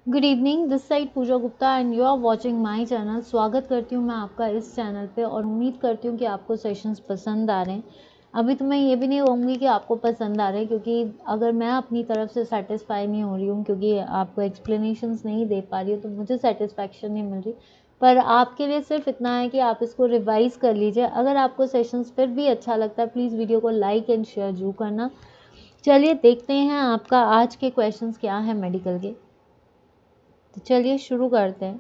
Good evening, this side Pooja Gupta and you are watching my channel. स्वागत करती हूँ मैं आपका इस चैनल पे और उम्मीद करती हूँ कि आपको सेशंस पसंद आ रहे हैं। अभी तो मैं ये भी नहीं कहूँगी कि आपको पसंद आ रहे हैं, क्योंकि अगर मैं अपनी तरफ से सेटिस्फाई नहीं हो रही हूँ क्योंकि आपको एक्सप्लेनेशंस नहीं दे पा रही हूँ तो मुझे सेटिस्फैक्शन नहीं मिल रही। पर आपके लिए सिर्फ इतना है कि आप इसको रिवाइज़ कर लीजिए। अगर आपको सेशंस फिर भी अच्छा लगता है प्लीज़ वीडियो को लाइक एंड शेयर जरूर करना। चलिए देखते हैं आपका आज के क्वेश्चंस क्या है मेडिकल के। तो चलिए शुरू करते हैं।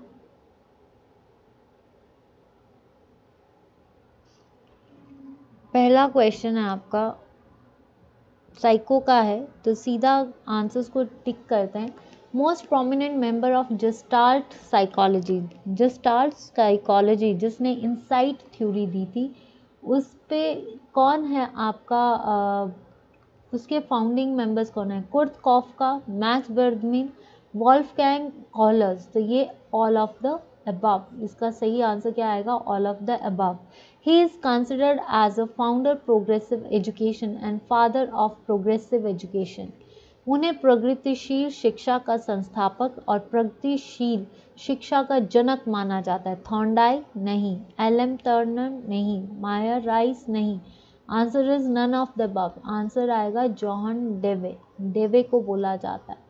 पहला क्वेश्चन है आपका साइको का है, तो सीधा आंसर्स को टिक करते हैं। Most prominent member of gestalt psychology जिसने इनसाइट थ्योरी दी थी, उस पे कौन है आपका उसके फाउंडिंग मेंबर्स कौन है? कुर्ट कॉफका, मैक्स बर्गमिन, वॉल्फगैंग कॉलर्स। तो ये ऑल ऑफ द अबव, इसका सही आंसर क्या आएगा? All of the above. He is considered as a founder progressive education and father of progressive education. उन्हें प्रगतिशील शिक्षा का संस्थापक और प्रगतिशील शिक्षा का जनक माना जाता है। थॉर्नडाइक नहीं, एलएम टर्नर नहीं, मायर राइस नहीं। Answer is none of the above. Answer आएगा जॉन डेवे। डेवे को बोला जाता है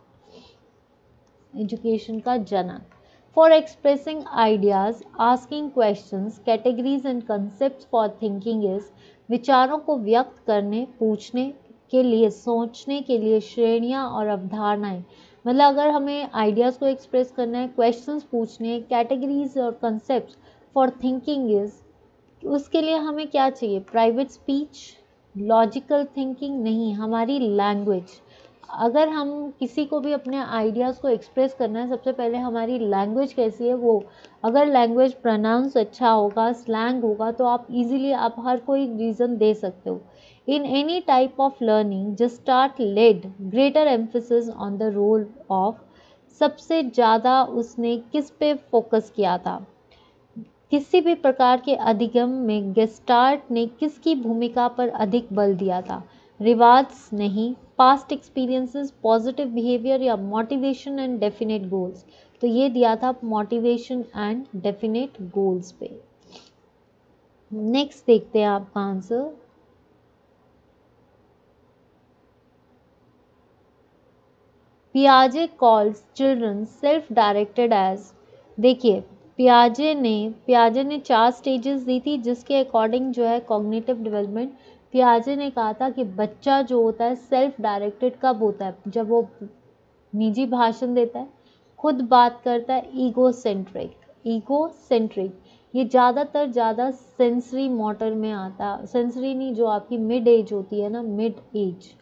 एजुकेशन का जनक। For expressing ideas, asking questions, categories and concept for thinking is विचारों को व्यक्त करने, पूछने के लिए, सोचने के लिए श्रेणियां और अवधारणाएं। मतलब अगर हमें आइडियाज को एक्सप्रेस करना है, क्वेश्चंस पूछने, कैटेगरीज और कंसेप्ट फॉर थिंकिंग इज, उसके लिए हमें क्या चाहिए? प्राइवेट स्पीच, लॉजिकल थिंकिंग नहीं, हमारी लैंग्वेज। अगर हम किसी को भी अपने आइडियाज़ को एक्सप्रेस करना है, सबसे पहले हमारी लैंग्वेज कैसी है वो। अगर लैंग्वेज प्रोनाउंस अच्छा होगा, स्लैंग होगा, तो आप इजीली आप हर कोई रीज़न दे सकते हो। In any type of learning just start lead greater emphasis on the role of. सबसे ज़्यादा उसने किस पे फोकस किया था? किसी भी प्रकार के अधिगम में गेस्टार्ट ने किसकी भूमिका पर अधिक बल दिया था? रिवार्ड्स नहीं, पास्ट एक्सपीरियंसेस, पॉजिटिव बिहेवियर या मोटिवेशन एंड डेफिनेट गोल्स। तो ये दिया था मोटिवेशन एंड डेफिनेट गोल्स पे। नेक्स्ट देखते हैं आपका आंसर। पियाजे calls children self directed age. देखिए, पियाजे ने 4 स्टेजेस दी थी जिसके अकॉर्डिंग जो है कॉग्निटिव डेवलपमेंट। पियाजे ने कहा था कि बच्चा जो होता है सेल्फ डायरेक्टेड कब होता है? जब वो निजी भाषण देता है, खुद बात करता है, ईगो सेंट्रिक। ये ज़्यादा सेंसरी मोटर में आता है। सेंसरी नहीं, जो आपकी मिड एज होती है ना, मिड एज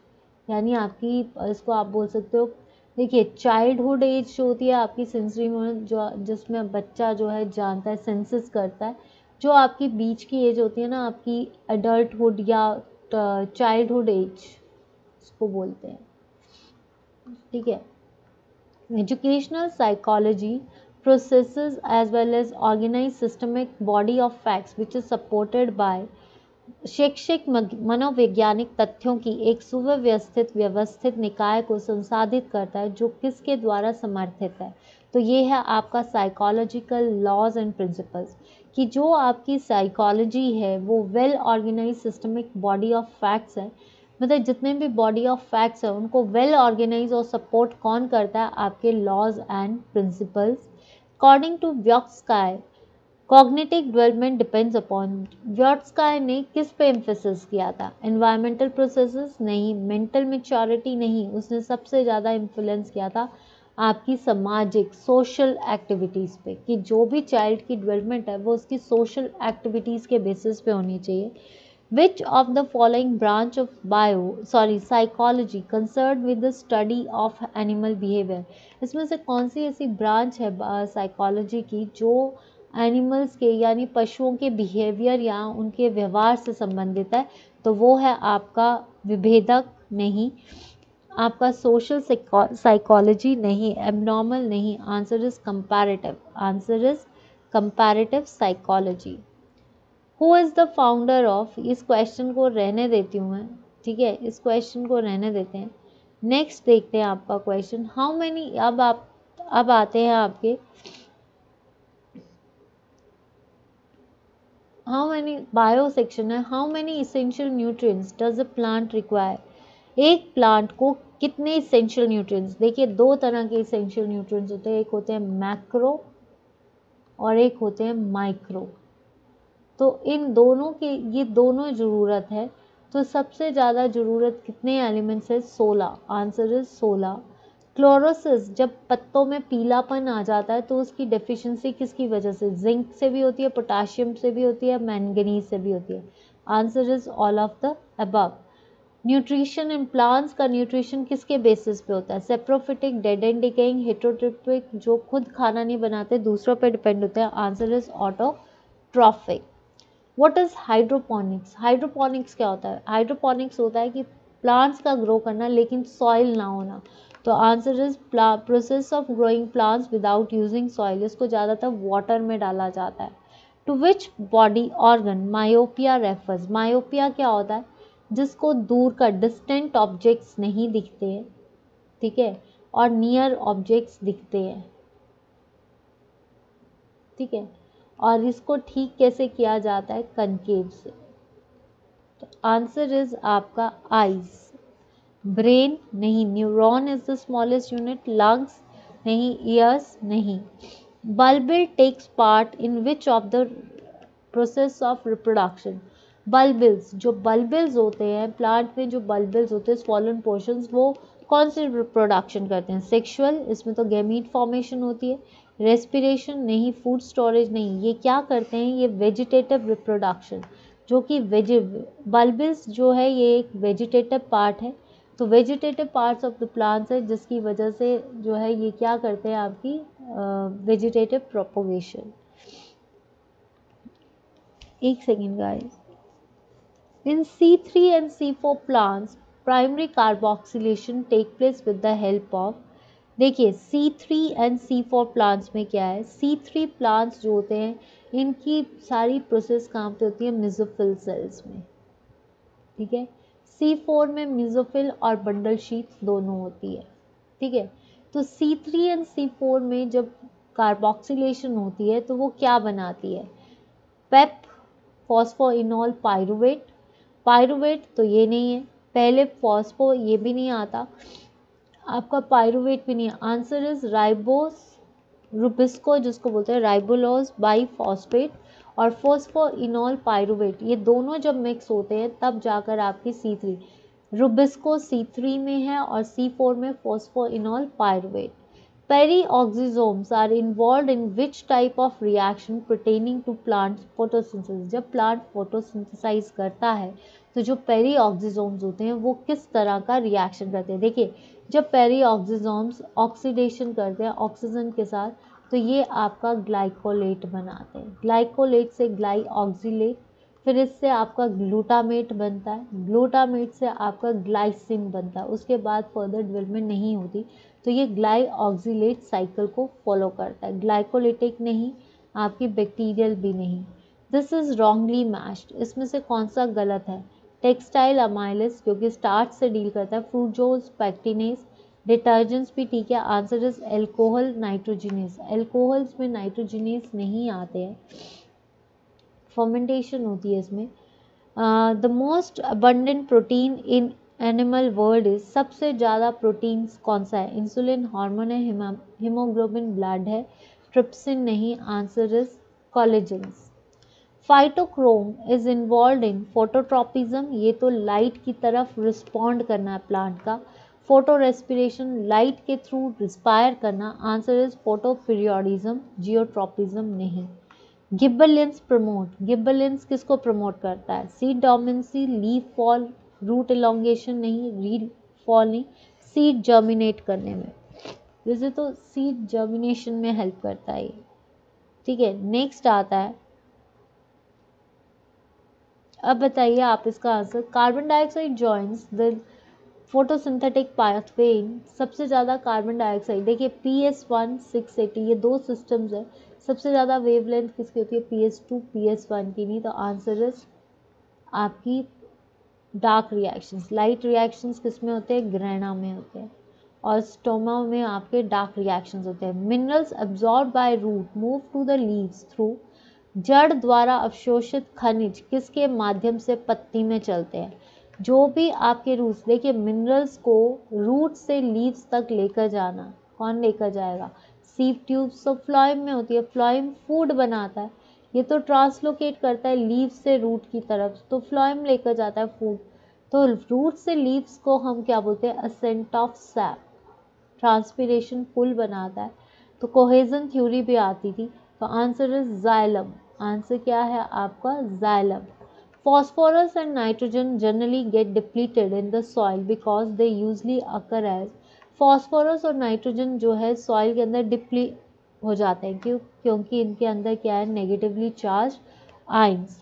यानी आपकी, इसको आप बोल सकते हो। देखिए, चाइल्डहुड एज जो होती है आपकी सेंसरी में, जो जिसमें बच्चा जो है जानता है, सेंसेस करता है। जो आपकी बीच की एज होती है ना, आपकी एडल्टहुड या चाइल्डहुड एज इसको बोलते हैं। ठीक है। Educational psychology processes as well as organized systemic body of facts which is supported by शैक्षिक मनोवैज्ञानिक तथ्यों की एक सुव्यवस्थित व्यवस्थित निकाय को संसाधित करता है जो किसके द्वारा समर्थित है? तो ये है आपका साइकोलॉजिकल लॉज एंड प्रिंसिपल्स। कि जो आपकी साइकोलॉजी है वो well organise systemic body of facts है। मतलब जितने भी बॉडी ऑफ फैक्ट्स है उनको वेल ऑर्गेनाइज और सपोर्ट कौन करता है? आपके laws and principles. According to Vygotsky, cognitive development depends upon. Vygotsky ने किस पे एम्फेसिस किया था? एनवायरमेंटल प्रोसेसेस नहीं, मेंटल मैच्योरिटी नहीं, उसने सबसे ज़्यादा इन्फ्लुएंस किया था आपकी सामाजिक सोशल एक्टिविटीज़ पे। कि जो भी चाइल्ड की डेवलपमेंट है वो उसकी सोशल एक्टिविटीज़ के बेसिस पे होनी चाहिए। Which of the following branch of psychology concerned with the study of animal behavior? इसमें से कौन सी ऐसी ब्रांच है साइकोलॉजी की जो एनिमल्स के यानी पशुओं के बिहेवियर या उनके व्यवहार से संबंधित है? तो वो है आपका विभेदक नहीं, आपका सोशल साइकोलॉजी नहीं, एबनॉर्मल नहीं। Answer is comparative. Answer is comparative psychology. Who is the founder of, इस क्वेश्चन को रहने देती हूँ मैं। ठीक है, इस क्वेश्चन को रहने देते हैं। नेक्स्ट देखते हैं आपका क्वेश्चन। हाउ मैनी, अब आप अब आते हैं आपके हाउ मैनी बायो सेक्शन है, how many essential nutrients does a plant require. एक प्लांट को कितने इसेंशियल न्यूट्रिएंट्स, देखिए दो तरह के इसेंशियल न्यूट्रिएंट्स होते हैं, एक होते हैं मैक्रो और एक होते हैं माइक्रो। तो इन दोनों के ये दोनों ज़रूरत है। तो सबसे ज़्यादा ज़रूरत कितने एलिमेंट्स है, 16, आंसर इज 16। क्लोरोसिस, जब पत्तों में पीलापन आ जाता है तो उसकी डेफिशिएंसी किसकी वजह से, जिंक से भी होती है, पोटाशियम से भी होती है, मैंगनीज से भी होती है। Answer is all of the above. Nutrition in plants का न्यूट्रिशन किसके बेसिस पे होता है, saprophytic, dead and decaying, heterotrophic जो खुद खाना नहीं बनाते दूसरों पे डिपेंड होते हैं। Answer is autotrophic. What is hydroponics, hydroponics क्या होता है, हाइड्रोपोनिक्स होता है कि प्लांट्स का ग्रो करना लेकिन सॉइल ना होना। तो answer is process of growing plants without using soil. इसको ज़्यादातर वाटर में डाला जाता है। To which body organ myopia refers, myopia क्या होता है, जिसको दूर का डिस्टेंट ऑब्जेक्ट्स नहीं दिखते हैं, ठीक है, और नियर ऑब्जेक्ट्स दिखते हैं, ठीक है, और इसको ठीक कैसे किया जाता है, कनकेव से। तो आंसर इज आपका आईज। ब्रेन नहीं, neuron is the smallest unit, lungs नहीं, ईयर्स नहीं। Bulbil takes part in which of the process of reproduction. Bulbils, जो बल्बिल्स होते हैं प्लांट में, जो बल्बिल्स होते हैं स्वॉलन पोर्शंस, वो कौन से रिप्रोडक्शन करते हैं, सेक्सुअल, इसमें तो गैमीट फॉर्मेशन होती है, रेस्पिरेशन नहीं, फूड स्टोरेज नहीं, ये क्या करते हैं, ये वेजिटेटिव रिप्रोडक्शन, जो कि बल्बिल्स जो है ये एक वेजिटेटिव पार्ट है। तो vegetative parts of the plants है जिसकी वजह से जो है ये क्या करते हैं आपकी वेजिटेटिव प्रोपोगेशन। एक second guys. In C3 and C4 plants, primary carboxylation take place with the help of, देखिए C3 एंड C4 प्लांट्स में क्या है, C3 प्लांट्स जो होते हैं इनकी सारी प्रोसेस कहाँ पे होती है, मेसोफिल सेल्स में, ठीक है। C4 में मेसोफिल और बंडल शीथ दोनों होती है, ठीक है। तो C3 एंड C4 में जब कार्बोक्सिलेशन होती है तो वो क्या बनाती है, पेप, फॉस्फोइनॉल पायरुवेट, पायरुवेट तो ये नहीं है, पहले फॉस्फो ये भी नहीं आता, आपका पायरुवेट भी नहीं है। आंसर इज राइबोस रुबिस्को, जिसको बोलते हैं राइबोलोज बाई फॉस्फेट, और फॉस्फोइनॉल पायरुवेट, ये दोनों जब मिक्स होते हैं तब जाकर आपकी C3, रुबिस्को C3 में है और C4 में phosphoenol pyruvate. Perioxysomes are involved in which type of reaction pertaining to plant photosynthesis? जब प्लांट फोटोसिंथेसाइज करता है तो जो पेरीऑक्सीजोम्स होते हैं वो किस तरह का रिएक्शन करते हैं, देखिए जब पेरीऑक्सीजोम्स ऑक्सीडेशन करते हैं ऑक्सीजन के साथ तो ये आपका ग्लाइकोलेट बनाते हैं, ग्लाइकोलेट से ग्लाइऑक्सिलेट, फिर इससे आपका ग्लूटामेट बनता है, ग्लूटामेट से आपका ग्लाइसिन बनता है, उसके बाद फर्दर डेवलपमेंट नहीं होती। तो ये ग्लाइऑक्सिलेट साइकिल को फॉलो करता है, ग्लाइकोलिटिक नहीं, आपकी बैक्टीरियल भी नहीं। दिस इज रॉन्गली मैच्ड, इसमें से कौन सा गलत है, टेक्सटाइल अमाइलिस जो कि स्टार्च से डील करता है, फ्रूटोज पैक्टिनेस, डिटर्जेंट्स भी ठीक है। Answer is alcohol nitrogenase, alcohols में नाइट्रोजिनेस नहीं आते हैं, फर्मेंटेशन होती है इसमें। The most abundant protein in animal world is, सबसे ज़्यादा प्रोटीन कौन सा है, इंसुलिन हार्मोन है, हीमोग्लोबिन ब्लड है, ट्रिप्सिन नहीं, answer is collagens. Phytochrome is involved in phototropism, ये तो लाइट की तरफ रिस्पॉन्ड करना है प्लांट का, फोटो रेस्पिरेशन लाइट के थ्रू रिस्पायर करना, answer is photo periodism, geotropism नहीं। गिब्बलियंस प्रमोट, गिब्बलियंस किसको प्रमोट करता है, seed dormancy, leaf fall, root elongation नहीं, रीड फॉल नहीं, सीड जर्मिनेट करने में, जैसे तो सीड जर्मिनेशन में हेल्प करता है ये, ठीक है। नेक्स्ट आता है, अब बताइए आप इसका answer, carbon dioxide joins the photosynthetic pathway, सबसे ज़्यादा कार्बन डाइऑक्साइड, देखिए PS1 680 ये दो सिस्टम्स है, सबसे ज़्यादा वेवलेंथ किसकी होती है, PS2 PS1 की नहीं। तो आंसर इज आपकी डार्क रिएक्शंस, लाइट रिएक्शंस किस में होते हैं, ग्रहणा में होते हैं। और स्टोमा में आपके डार्क रिएक्शंस होते हैं। Minerals absorb by root move to the leaves through, जड़ द्वारा अवशोषित खनिज किसके माध्यम से पत्ती में चलते हैं। जो भी आपके रूट्स, देखिए मिनरल्स को रूट से लीव्स तक लेकर जाना, कौन लेकर जाएगा, सीव ट्यूब्स तो फ्लोएम में होती है, फ्लोएम फूड बनाता है, ये तो ट्रांसलोकेट करता है लीव से रूट की तरफ, तो फ्लोएम लेकर जाता है फूड। तो रूट से लीव्स को हम क्या बोलते हैं, ascent of sap, transpiration pull बनाता है। तो कोहेजन थ्योरी भी आती थी। तो आंसर इज जाइलम, आंसर क्या है आपका, xylem. Phosphorus and nitrogen generally get depleted in the soil because they usually occur as, phosphorus और nitrogen जो है soil के अंदर डिप्लीट हो जाते हैं, क्योंकि इनके अंदर क्या है, negatively charge ions.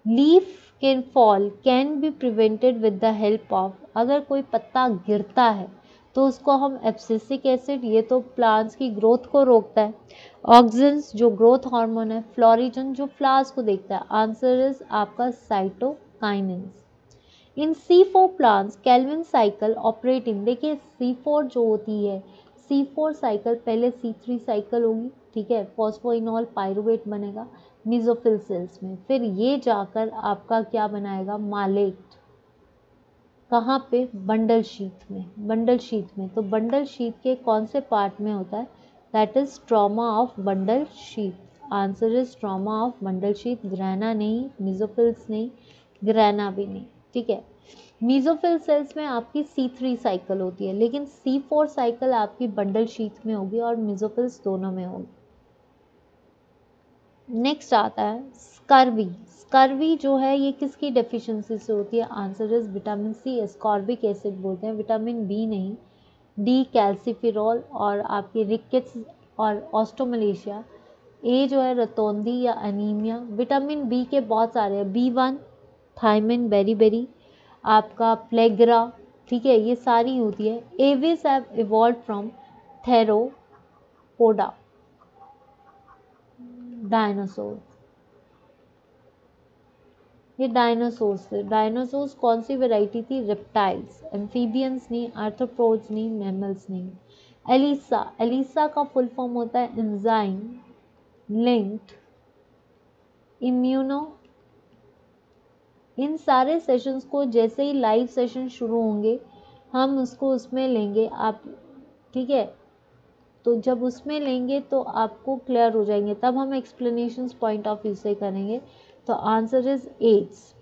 Leaf can fall can be prevented with the help of, अगर कोई पत्ता गिरता है तो उसको हम एब्सिसिक एसिड, ये तो प्लांट्स की ग्रोथ को रोकता है, ऑक्सिन्स जो ग्रोथ हार्मोन है, फ्लोरिजन जो फ्लावर्स को देखता है। आंसर इज आपका साइटोकाइनेंस। इन C4 plants Calvin cycle operating, देखिए C4 जो होती है, C4 साइकिल पहले C3 साइकिल होगी, ठीक है, फॉस्फोइनॉल पायरुवेट बनेगा मेसोफिल सेल्स में, फिर ये जाकर आपका क्या बनाएगा, मालेट, कहाँ पे, बंडल शीथ में, बंडल शीथ में। तो बंडल शीथ के कौन से पार्ट में होता है, that is stroma of bundle sheath. Answer is stroma of bundle sheath, grana नहीं, मेसोफिल्स नहीं, ग्रैना भी नहीं, ठीक है। मेसोफिल सेल्स में आपकी C3 साइकिल होती है, लेकिन C4 साइकिल आपकी बंडल शीथ में होगी और मेसोफिल्स दोनों में होगी। नेक्स्ट आता है स्कर्वी। स्कर्वी जो है ये किसकी डेफिशिएंसी से होती है, answer is vitamin C, ascorbic acid बोलते हैं, विटामिन बी नहीं, डी कैल्सिफिरॉल और आपके रिकेट्स और ऑस्टोमलेशिया, ए जो है रतौंधी या अनीमिया। विटामिन बी के बहुत सारे हैं, B1, थायमिन, बेरीबेरी, आपका प्लेग्रा, ठीक है, ये सारी होती है। Aves have evolve from theropoda, dinosaur, ये डायनासोर्स थे। डायनासोर्स कौन सी वैरायटी थी, रेप्टाइल्स, एम्फीबियंस नहीं, आर्थ्रोपोड्स नहीं, मैमल्स नहीं। एलिसा, एलिसा का फुल फॉर्म होता है एंजाइम लिंक्ड इम्यूनो। इन सारे सेशंस को जैसे ही लाइव सेशन शुरू होंगे हम उसको उसमें लेंगे आप, ठीक है, तो जब उसमें लेंगे तो आपको क्लियर हो जाएंगे, तब हम एक्सप्लेनेशंस पॉइंट ऑफ व्यू से करेंगे। तो answer is AIDS.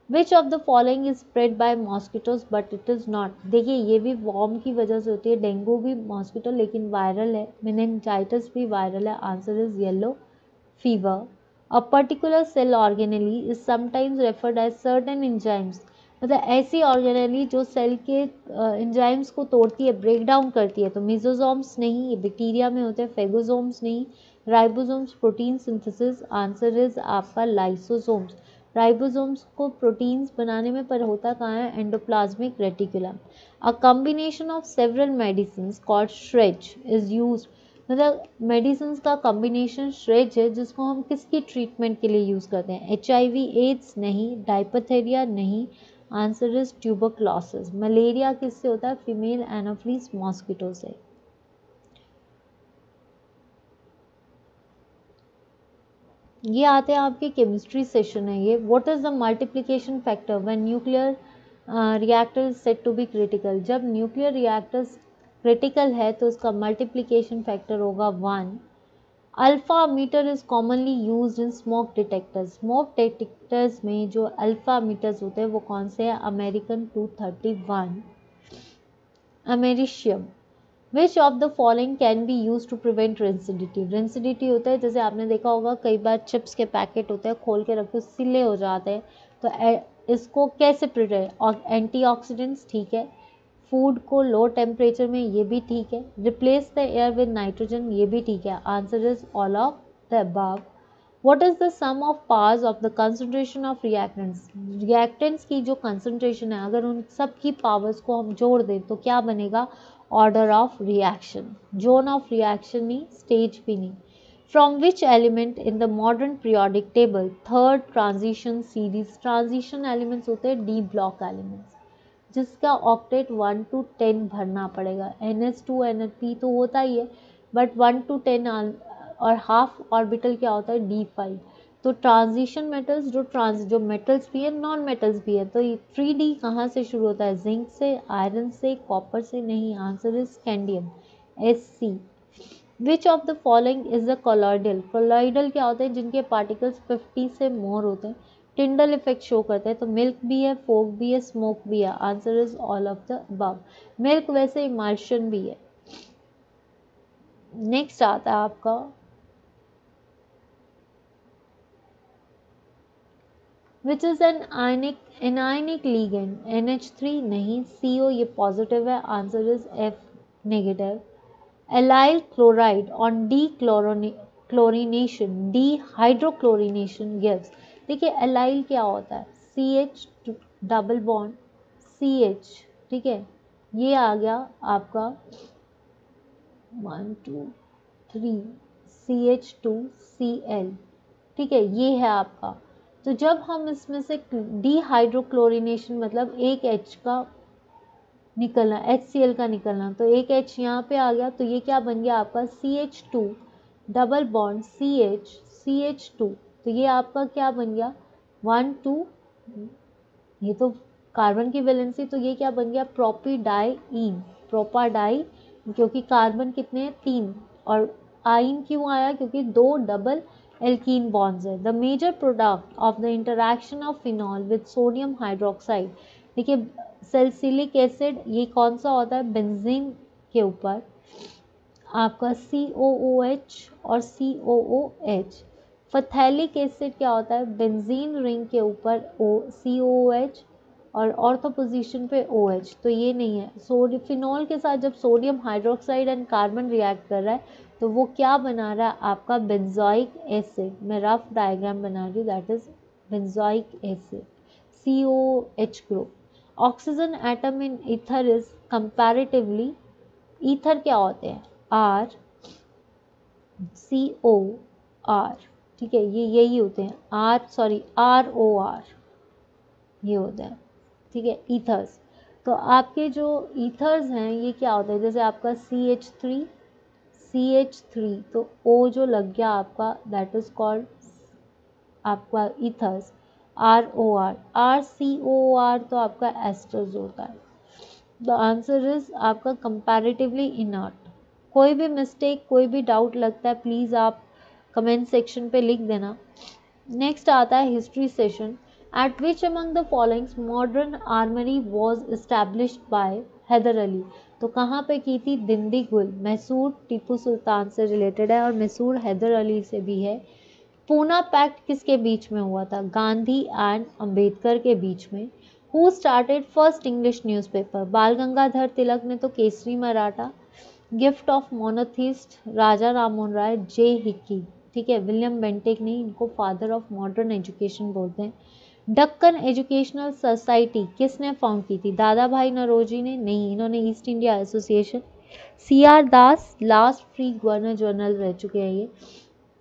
Which of the following is spread by mosquitoes but it is not, देखिए ये भी वॉर्म की वजह से होती है, डेंगू भी मॉस्किटो लेकिन वायरल है, मेनिंजाइटिस भी वायरल है। Answer is yellow fever. A particular cell organelle is sometimes referred as certain enzymes, मतलब ऐसी ऑर्गेनेली जो सेल के एंजाइम्स को तोड़ती है, ब्रेक डाउन करती है। तो मेसोसोम्स नहीं, ये बैक्टीरिया में होते हैं, फेगोसोम्स नहीं, ribosomes protein synthesis. Answer is आपका लाइसोसोम्स। राइबोसोम्स को प्रोटीन्स बनाने में पर होता कहाँ है, endoplasmic reticulum. A combination of several medicine called श्रेज इज यूज्ड, मतलब मेडिसिन का कॉम्बिनेशन श्रेज है जिसको हम किसकी ट्रीटमेंट के लिए यूज़ करते हैं, HIV एड्स नहीं, डाइपथेरिया नहीं। Answer is tuberculosis. मलेरिया किससे होता है, फीमेल एनोफ्लिस मॉस्किटो से। ये आते हैं आपके केमिस्ट्री सेशन है ये। What is the multiplication factor when nuclear reactor is said to be critical, जब न्यूक्लियर रिएक्टर्स क्रिटिकल है तो उसका मल्टीप्लिकेशन फैक्टर होगा 1। Alpha meter is commonly used in smoke detectors, smoke detectors में जो अल्फा मीटर्स होते हैं वो कौन से हैं, American 231। Americium. Which of the following can be use to prevent rancidity, rancidity होता है जैसे आपने देखा होगा कई बार चिप्स के पैकेट होते हैं, खोल के रखो सिले हो जाते हैं, तो इसको कैसे प्रिवेंट, और एंटीऑक्सीडेंट्स, ठीक है, फूड को लो टेम्परेचर में, ये भी ठीक है, replace the air with nitrogen, ये भी ठीक है। Answer is all of the above. What is the sum of powers of the concentration of reactants, reactants की जो कंसंट्रेशन है अगर उन सब की पावर्स को हम जोड़ दें तो क्या बनेगा, order of reaction, zone of reaction नहीं, स्टेज भी नहीं। From which element in the modern periodic table third transition series, transition elements होते हैं डी ब्लॉक एलिमेंट्स, जिसका ऑक्टेट 1 to 10 भरना पड़ेगा। NH2 NP तो होता ही है, बट 1 to 10 और हाफ ऑर्बिटल क्या होता है, D5। तो ट्रांजिशन मेटल्स जो मेटल्स भी है, नॉन मेटल्स भी है, तो 3D कहाँ से शुरू होता है, जिंक से, आयरन से, कॉपर से नहीं, answer is scandium, SC। Which of the following is the colloidal, colloidal क्या होते हैं, जिनके पार्टिकल्स 50 से मोर होते हैं, टिंडल इफेक्ट शो करते हैं। तो मिल्क भी है, फोक भी है, स्मोक भी है, answer is all of the above. Milk वैसे इमल्शन भी है। नेक्स्ट आता है आपका which is an anionic ligand, NH3 नहीं, CO ये पॉजिटिव है, answer is F negative. Allyl chloride on chlorination, hydrochlorination gives. देखिए एलाइल क्या होता है, CH डबल बॉन्ड CH, ठीक है, ये आ गया आपका 1 2 3 CH2Cl, ठीक है, ये है आपका। तो जब हम इसमें से डिहाइड्रोक्लोरीनेशन मतलब एक H का निकलना, HCl का निकलना, तो एक H यहाँ पे आ गया, तो ये क्या बन गया आपका CH2 डबल बॉन्ड CH तो ये आपका क्या बन गया 1 2, ये तो कार्बन की वैलेंसी, तो ये क्या बन गया प्रोपीडाइईन, प्रोपाडाई, क्योंकि कार्बन कितने हैं 3, और आइन क्यों आया, क्योंकि 2 डबल एल्कीन बॉन्ड्स है। The major product of the interaction of phenol with sodium hydroxide, देखिए सैलिसिलिक एसिड ये कौन सा होता है, बेंजीन के ऊपर आपका COOH और COOH। फथैलिक एसिड क्या होता है, बेंजीन रिंग के ऊपर COOH और ऑर्थो पोजीशन पे OH, तो ये नहीं है। फिनॉल के साथ जब sodium hydroxide and carbon react कर रहा है तो वो क्या बना रहा है आपका बेंजोइक एसिड। मैं रफ डायग्राम बना रही हूँ, that is benzoic acid COH group. Oxygen atom in ether is comparatively, ether क्या होते हैं R COR, ठीक है, ये यही होते हैं ROR, ये होता है, ठीक है, ईथर्स। तो आपके जो ईथर्स हैं ये क्या होता है, जैसे आपका CH3 तो O जो लग गया आपका दैट इज कॉल्ड आपका ईथर्स ROR, RCOR तो आपका एस्टर्स होता है। द आंसर इज आपका कंपैरेटिवली इनर्ट। कोई भी मिस्टेक कोई भी डाउट लगता है प्लीज़ आप कमेंट सेक्शन पे लिख देना। नेक्स्ट आता है history session. At which among the followings modern armoury was established by Haider Ali, तो कहाँ पे की थी, दिंडीगुल। मैसूर टीपू सुल्तान से रिलेटेड है और मैसूर हैदर अली से भी है। पूना पैक्ट किसके बीच में हुआ था, गांधी एंड अंबेडकर के बीच में। Who started first English newspaper, Bal Gangadhar Tilak ने तो Kesari Maratha. Gift of monotheist, Raja Rammohan Roy, J Hicky, ठीक है, विलियम बेंटिक नहीं, इनको फादर ऑफ मॉडर्न एजुकेशन बोलते हैं। डक्कन एजुकेशनल सोसाइटी किसने फाउंड की थी, दादा भाई नरोजी ने नहीं, इन्होंने ईस्ट इंडिया एसोसिएशन। CR दास लास्ट फ्री गवर्नर जनरल रह चुके हैं ये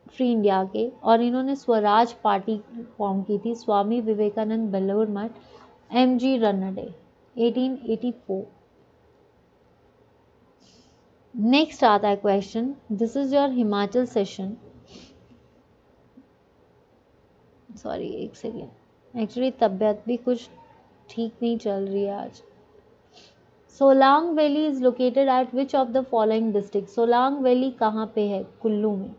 फ्री इंडिया के, और इन्होंने स्वराज पार्टी फॉर्म की थी। स्वामी विवेकानंद बेलूर मठ, MG रनडे 1884। नेक्स्ट आता है question, this is your Himachal session. Sorry एक सेकेंड, एक्चुअली तबीयत भी कुछ ठीक नहीं चल रही है आज। Solang valley is located eight which of the following district, Solang valley कहाँ पे है, कुल्लू में।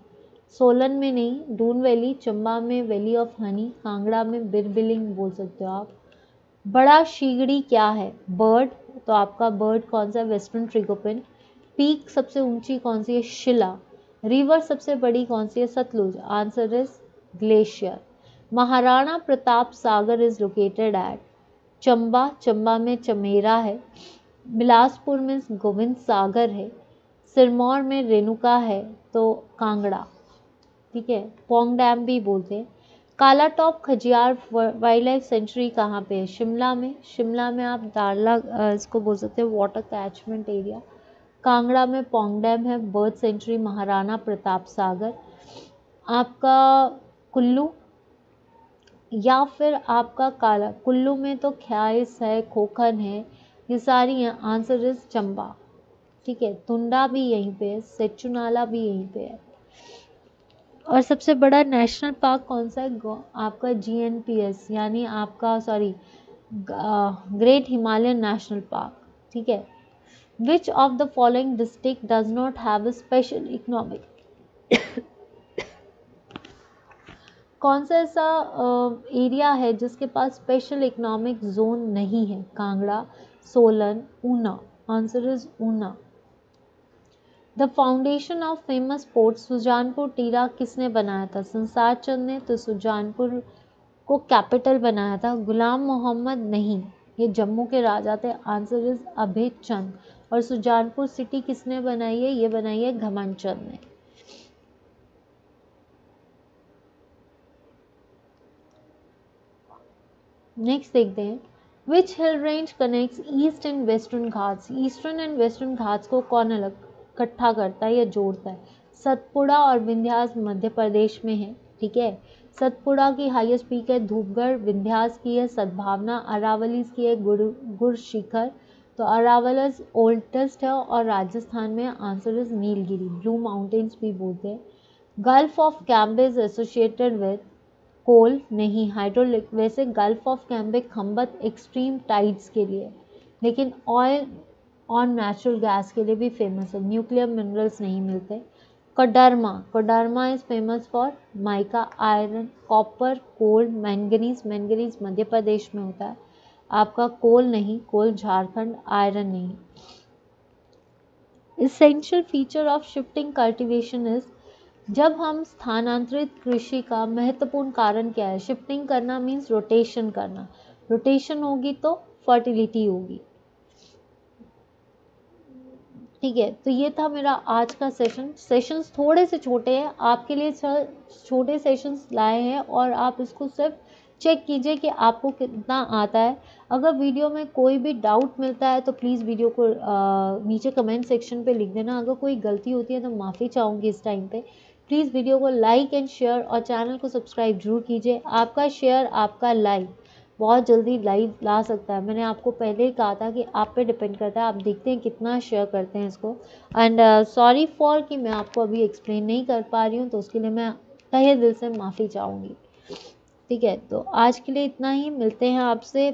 सोलन में नहीं, डून वैली, चंबा में वैली ऑफ हनी, कांगड़ा में बिरबिलिंग बोल सकते हो आप। बड़ा शीगड़ी क्या है, बर्ड, तो आपका बर्ड कौन सा है, वेस्टर्न ट्रिगोपिन। पीक सबसे ऊंची कौन सी है, शिला। रिवर सबसे बड़ी कौन सी है, Sutlej, answer is glacier. Maharana Pratap Sagar is located at Chamba, Chamba में चमेरा है। बिलासपुर में गोविंद सागर है। सिरमौर में रेणुका है, तो कांगड़ा, ठीक है, पोंग डैम भी बोलते हैं। काला top Khajjiar wild life sanctuary कहाँ पे है, शिमला में। शिमला में आप दारला इसको बोल सकते हैं वाटर कैचमेंट एरिया। कांगड़ा में पोंग डैम है, बर्ड सेंचुरी महाराणा प्रताप सागर। आपका कुल्लू या फिर आपका काला, कुल्लू में तो ख्याइस है, खोखन है, ये सारी हैं, आंसर इज चंबा। ठीक है, तुंडा भी यहीं पे है, सेचुनाला भी यहीं पे है। और सबसे बड़ा नेशनल पार्क कौन सा है? आपका GNPS, यानी आपका sorry great Himalayan national park. ठीक है, विच of the following district does not have a special economic, कौन सा ऐसा एरिया है जिसके पास स्पेशल इकोनॉमिक जोन नहीं है? Kangra, Solan, Una. Answer is Una. The foundation of famous port Sujanpur Tira किसने बनाया था? संसार चंद ने। तो सुजानपुर को कैपिटल बनाया था गुलाम मोहम्मद नहीं, ये जम्मू के राजा थे। आंसर इज अभय चंद। और सुजानपुर सिटी किसने बनाई है? ये बनाई है घमंड चंद ने। नेक्स्ट देखते हैं, which hill range connects east and western Ghats? Eastern and western Ghats को कौन अलग इकट्ठा करता है या जोड़ता है? सतपुड़ा और विंध्यास मध्य प्रदेश में है। ठीक है, सतपुड़ा की हाईएस्ट पीक है धूपगढ़, विंध्यास की है सद्भावना, अरावली की है गुर शिखर। तो अरावली ओल्डेस्ट है और राजस्थान में। Answer is Nilgiri, blue mountains भी बोलते हैं। Gulf of Cambay associated with coal नहीं, हाइड्रोलिक। वैसे gulf of Cambay Khambhat extreme tides के लिए, लेकिन ऑयल और नेचुरल गैस के लिए भी फेमस है। न्यूक्लियर मिनरल्स नहीं मिलते। Koderma, Koderma is famous for mica, iron, copper, coal, manganese. Manganese Madhya Pradesh में होता है आपका, कोल नहीं, कोल झारखंड, आयरन नहीं। Essential feature of shifting cultivation is, जब हम स्थानांतरित कृषि का महत्वपूर्ण कारण क्या है? शिफ्टिंग करना मीन्स रोटेशन करना, रोटेशन होगी तो फर्टिलिटी होगी। ठीक है, तो ये था मेरा आज का सेशन। सेशंस थोड़े से छोटे हैं, आपके लिए छोटे सेशंस लाए हैं और आप इसको सिर्फ चेक कीजिए कि आपको कितना आता है। अगर वीडियो में कोई भी डाउट मिलता है तो प्लीज़ वीडियो को नीचे कमेंट सेक्शन पे लिख देना। अगर कोई गलती होती है तो माफ़ी चाहूँगी इस टाइम पे। प्लीज़ वीडियो को लाइक एंड शेयर और चैनल को सब्सक्राइब जरूर कीजिए। आपका शेयर, आपका लाइक बहुत जल्दी लाइव ला सकता है। मैंने आपको पहले ही कहा था कि आप पे डिपेंड करता है, आप देखते हैं कितना शेयर करते हैं इसको। एंड सॉरी फॉर कि मैं आपको अभी एक्सप्लेन नहीं कर पा रही हूँ, तो उसके लिए मैं तहे दिल से माफ़ी चाहूँगी। ठीक है, तो आज के लिए इतना ही, मिलते हैं आपसे।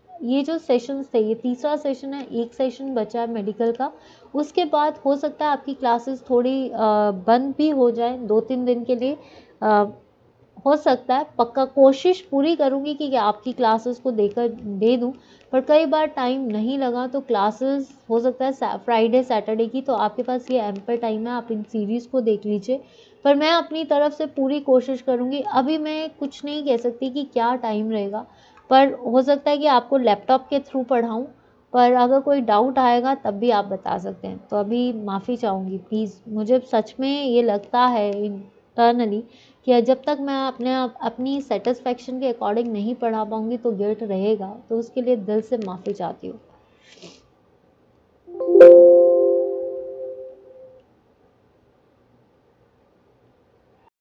ये जो सेशंस थे, ये तीसरा सेशन है, एक सेशन बचा है मेडिकल का। उसके बाद हो सकता है आपकी क्लासेस थोड़ी बंद भी हो जाए 2-3 दिन के लिए, हो सकता है। पक्का कोशिश पूरी करूँगी कि आपकी क्लासेस को देकर दे दूँ, पर कई बार टाइम नहीं लगा तो क्लासेस हो सकता है फ्राइडे सैटरडे की, तो आपके पास ये एम्पल टाइम है, आप इन सीरीज़ को देख लीजिए। पर मैं अपनी तरफ से पूरी कोशिश करूँगी। अभी मैं कुछ नहीं कह सकती कि क्या टाइम रहेगा, पर हो सकता है कि आपको लैपटॉप के थ्रू पढ़ाऊँ, पर अगर कोई डाउट आएगा तब भी आप बता सकते हैं। तो अभी माफ़ी चाहूँगी प्लीज़। मुझे सच में ये लगता है इंटरनली कि जब तक मैं अपनी सेटिस्फेक्शन के अकॉर्डिंग नहीं पढ़ा पाऊँगी तो गिल्ट रहेगा, तो उसके लिए दिल से माफ़ी चाहती हूँ।